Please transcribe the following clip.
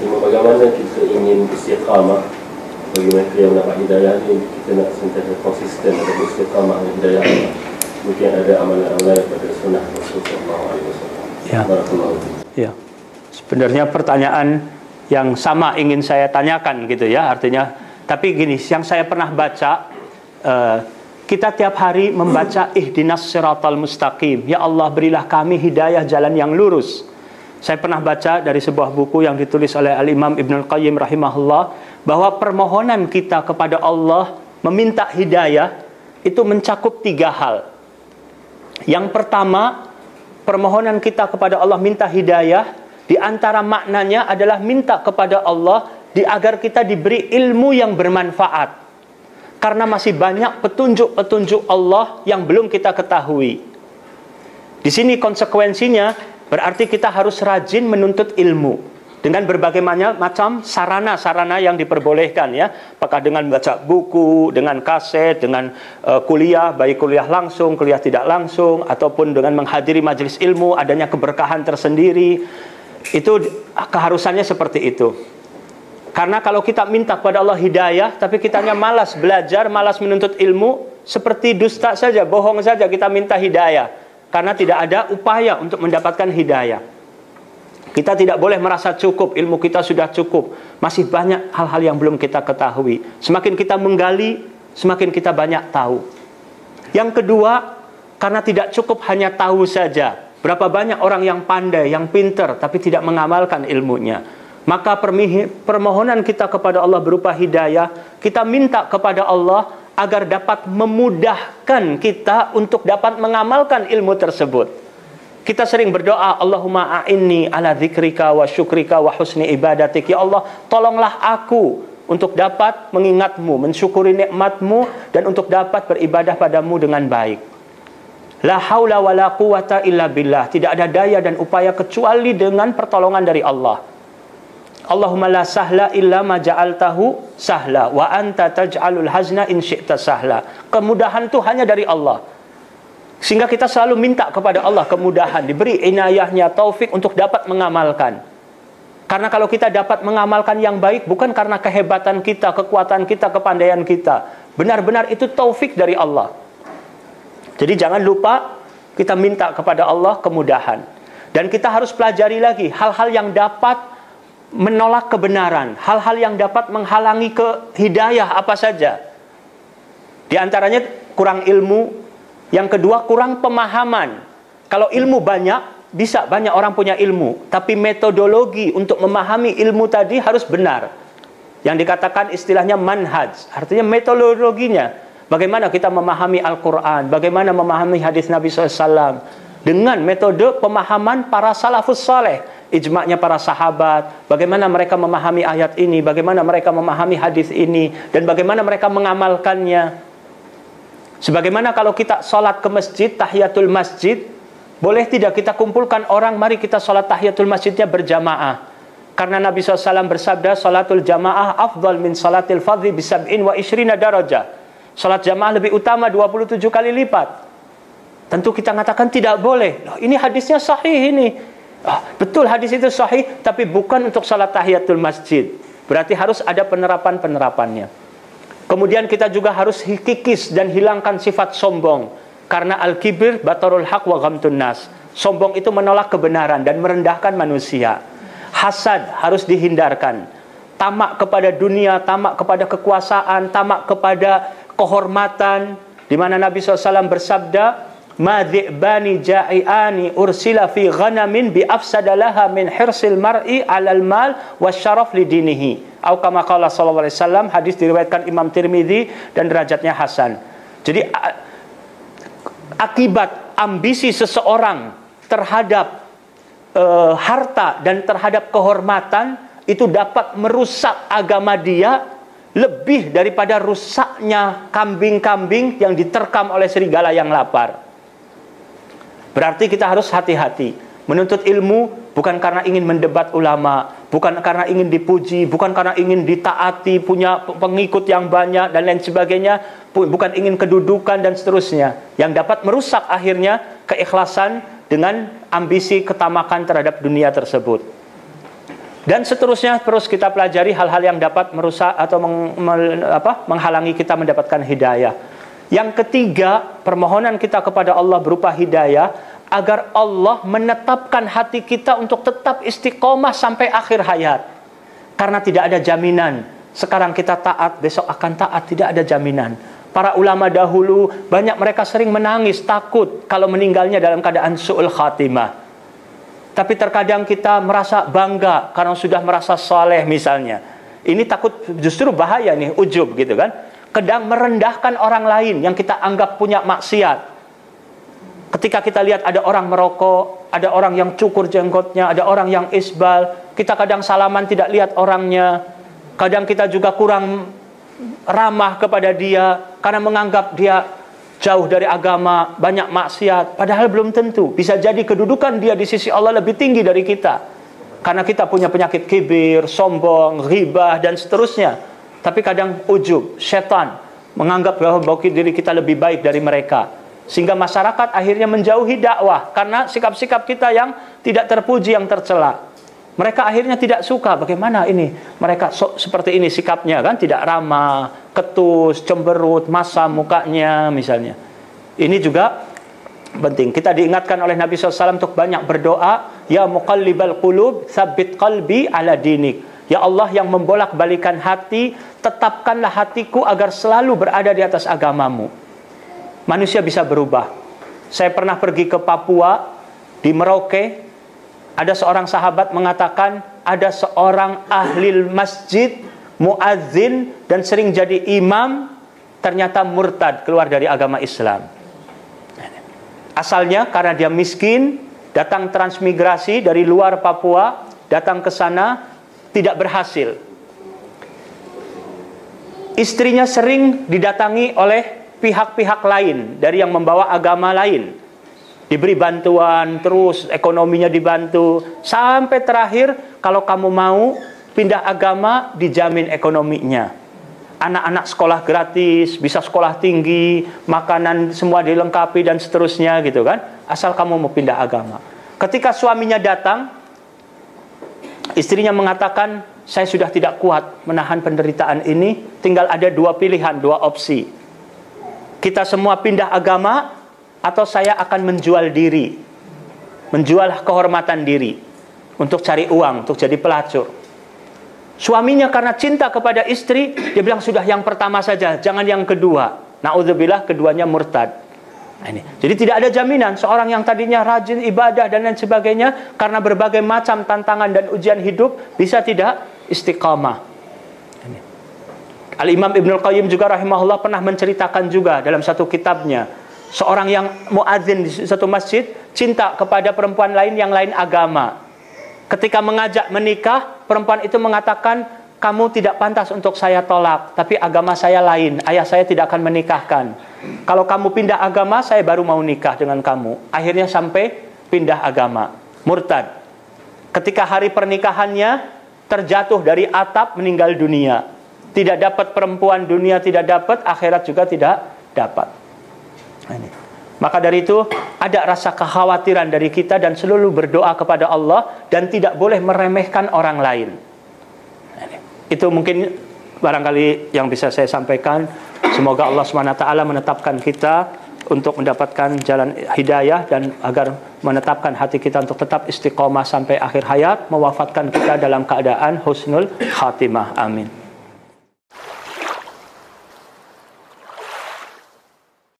Cuma bagaimana kita ingin istiqamah, bagaimana kita mendapat hidayah ini, kita nak sentiasa konsisten atau istiqamah dengan hidayah Allah. Mungkin ada amalan-amalan pada sunnah Rasulullah SAW. Ya. Ya. Sebenarnya pertanyaan yang sama ingin saya tanyakan gitu ya, artinya. Tapi gini, yang saya pernah baca, kita tiap hari membaca ihdinas siratal mustaqim. Ya Allah, berilah kami hidayah jalan yang lurus. Saya pernah baca dari sebuah buku yang ditulis oleh Al-Imam Ibnul Qayyim rahimahullah, bahwa permohonan kita kepada Allah meminta hidayah itu mencakup 3 hal. Yang pertama, permohonan kita kepada Allah minta hidayah, di antara maknanya adalah minta kepada Allah agar kita diberi ilmu yang bermanfaat. Karena masih banyak petunjuk-petunjuk Allah yang belum kita ketahui. Di sini konsekuensinya berarti kita harus rajin menuntut ilmu dengan berbagai macam sarana-sarana yang diperbolehkan ya. Apakah dengan baca buku, dengan kaset, dengan kuliah, baik kuliah langsung, kuliah tidak langsung, ataupun dengan menghadiri majelis ilmu, adanya keberkahan tersendiri. Itu keharusannya seperti itu. Karena kalau kita minta kepada Allah hidayah, tapi kitanya malas belajar, malas menuntut ilmu, seperti dusta saja, bohong saja kita minta hidayah. Karena tidak ada upaya untuk mendapatkan hidayah. Kita tidak boleh merasa cukup, ilmu kita sudah cukup. Masih banyak hal-hal yang belum kita ketahui. Semakin kita menggali, semakin kita banyak tahu. Yang kedua, karena tidak cukup hanya tahu saja. Berapa banyak orang yang pandai, yang pintar, tapi tidak mengamalkan ilmunya. Maka permohonan kita kepada Allah berupa hidayah, kita minta kepada Allah agar dapat memudahkan kita untuk dapat mengamalkan ilmu tersebut. Kita sering berdoa, Allahumma a'inni ala dzikrika wa syukrika wa husni ibadatik. Ya Allah, tolonglah aku untuk dapat mengingatmu, mensyukuri nikmatmu, dan untuk dapat beribadah padamu dengan baik. La haula wa la quwata illa billah. Tidak ada daya dan upaya kecuali dengan pertolongan dari Allah. Allahumma la sahla illa ma ja'altahu sahla wa anta taj'alul hazna in syi'ta sahla. Kemudahan itu hanya dari Allah. Sehingga kita selalu minta kepada Allah kemudahan, diberi inayahnya, taufik untuk dapat mengamalkan. Karena kalau kita dapat mengamalkan yang baik bukan karena kehebatan kita, kekuatan kita, kepandaian kita. Benar-benar itu taufik dari Allah. Jadi jangan lupa kita minta kepada Allah kemudahan. Dan kita harus pelajari lagi hal-hal yang dapat menolak kebenaran, hal-hal yang dapat menghalangi hidayah apa saja. Di antaranya kurang ilmu, yang kedua kurang pemahaman. Kalau ilmu banyak, bisa banyak orang punya ilmu, tapi metodologi untuk memahami ilmu tadi harus benar. Yang dikatakan istilahnya manhaj, artinya metodologinya. Bagaimana kita memahami Al-Quran, bagaimana memahami hadis Nabi SAW dengan metode pemahaman para salafus saleh, ijma'nya para sahabat, bagaimana mereka memahami ayat ini, bagaimana mereka memahami hadis ini, dan bagaimana mereka mengamalkannya. Sebagaimana kalau kita sholat ke masjid, tahiyatul masjid, boleh tidak kita kumpulkan orang, mari kita sholat tahiyatul masjidnya berjamaah. Karena Nabi SAW bersabda, sholatul jamaah afdal min sholatil fadhi bisab'in wa ishrina darajah. Sholat jamaah lebih utama 27 kali lipat. Tentu kita mengatakan tidak boleh. Loh, ini hadisnya sahih ini. Betul hadis itu sahih, tapi bukan untuk sholat tahiyatul masjid. Berarti harus ada penerapan-penerapannya. Kemudian kita juga harus kikis dan hilangkan sifat sombong. Karena al-kibir batarul haq wa ghamtun nas. Sombong itu menolak kebenaran dan merendahkan manusia. Hasad harus dihindarkan. Tamak kepada dunia, tamak kepada kekuasaan, tamak kepada kehormatan. Di mana Nabi SAW bersabda, ma dhi'bani ja'iani ursila fi ghanamin bi afsadalaha min hirsil mar'i 'alal mal wasyaraf li dinihi. Atau kama qala sallallahu alaihi wasallam, hadis diriwayatkan Imam Tirmidzi dan derajatnya hasan. Jadi akibat ambisi seseorang terhadap harta dan terhadap kehormatan itu dapat merusak agama dia lebih daripada rusaknya kambing-kambing yang diterkam oleh serigala yang lapar. Berarti kita harus hati-hati. Menuntut ilmu bukan karena ingin mendebat ulama, bukan karena ingin dipuji, bukan karena ingin ditaati, punya pengikut yang banyak dan lain sebagainya, bukan ingin kedudukan dan seterusnya, yang dapat merusak akhirnya keikhlasan dengan ambisi ketamakan terhadap dunia tersebut. Dan seterusnya terus kita pelajari hal-hal yang dapat merusak atau menghalangi kita mendapatkan hidayah. Yang ketiga, permohonan kita kepada Allah berupa hidayah agar Allah menetapkan hati kita untuk tetap istiqomah sampai akhir hayat. Karena tidak ada jaminan. Sekarang kita taat, besok akan taat, tidak ada jaminan. Para ulama dahulu banyak mereka sering menangis, takut kalau meninggalnya dalam keadaan su'ul khatimah. Tapi terkadang kita merasa bangga karena sudah merasa soleh misalnya. Ini takut justru bahaya nih, ujub gitu kan. Kadang merendahkan orang lain yang kita anggap punya maksiat. Ketika kita lihat ada orang merokok, ada orang yang cukur jenggotnya, ada orang yang isbal, kita kadang salaman tidak lihat orangnya. Kadang kita juga kurang ramah kepada dia karena menganggap dia jauh dari agama, banyak maksiat. Padahal belum tentu. Bisa jadi kedudukan dia di sisi Allah lebih tinggi dari kita. Karena kita punya penyakit kibir, sombong, ghibah, dan seterusnya. Tapi kadang ujub, setan menganggap bahwa diri kita lebih baik dari mereka. Sehingga masyarakat akhirnya menjauhi dakwah. Karena sikap-sikap kita yang tidak terpuji, yang tercela. Mereka akhirnya tidak suka. Bagaimana ini? Mereka seperti ini sikapnya kan, tidak ramah, ketus, cemberut, masam mukanya misalnya. Ini juga penting. Kita diingatkan oleh Nabi SAW untuk banyak berdoa. Ya muqallibal qulub, tsabbit qalbi ala dinik. Ya Allah yang membolak-balikan hati, tetapkanlah hatiku agar selalu berada di atas agamamu. Manusia bisa berubah. Saya pernah pergi ke Papua, di Merauke. Ada seorang sahabat mengatakan ada seorang ahli masjid, muadzin, dan sering jadi imam, ternyata murtad, keluar dari agama Islam. Asalnya karena dia miskin, datang transmigrasi dari luar Papua, datang ke sana, tidak berhasil. Istrinya sering didatangi oleh pihak-pihak lain dari yang membawa agama lain. Diberi bantuan, terus ekonominya dibantu. Sampai terakhir, kalau kamu mau pindah agama, dijamin ekonominya. Anak-anak sekolah gratis, bisa sekolah tinggi, makanan semua dilengkapi dan seterusnya gitu kan. Asal kamu mau pindah agama. Ketika suaminya datang, istrinya mengatakan, saya sudah tidak kuat menahan penderitaan ini, tinggal ada dua pilihan, dua opsi. Kita semua pindah agama, atau saya akan menjual diri, menjual kehormatan diri untuk cari uang, untuk jadi pelacur. Suaminya karena cinta kepada istri, dia bilang sudah yang pertama saja, jangan yang kedua. Na'udzubillah, keduanya murtad. Nah, ini. Jadi tidak ada jaminan seorang yang tadinya rajin ibadah dan lain sebagainya, karena berbagai macam tantangan dan ujian hidup, bisa tidak istiqamah. Al-Imam Ibnul Qayyim juga rahimahullah pernah menceritakan juga dalam satu kitabnya, seorang yang muadzin di satu masjid cinta kepada perempuan lain yang lain agama. Ketika mengajak menikah, perempuan itu mengatakan, kamu tidak pantas untuk saya tolak, tapi agama saya lain, ayah saya tidak akan menikahkan. Kalau kamu pindah agama, saya baru mau nikah dengan kamu. Akhirnya sampai pindah agama, murtad. Ketika hari pernikahannya, terjatuh dari atap, meninggal dunia. Tidak dapat perempuan, dunia tidak dapat, akhirat juga tidak dapat. Ini. Maka dari itu ada rasa kekhawatiran dari kita dan selalu berdoa kepada Allah dan tidak boleh meremehkan orang lain. Ini. Itu mungkin barangkali yang bisa saya sampaikan. Semoga Allah SWT menetapkan kita untuk mendapatkan jalan hidayah dan agar menetapkan hati kita untuk tetap istiqomah sampai akhir hayat, mewafatkan kita dalam keadaan husnul khatimah. Amin.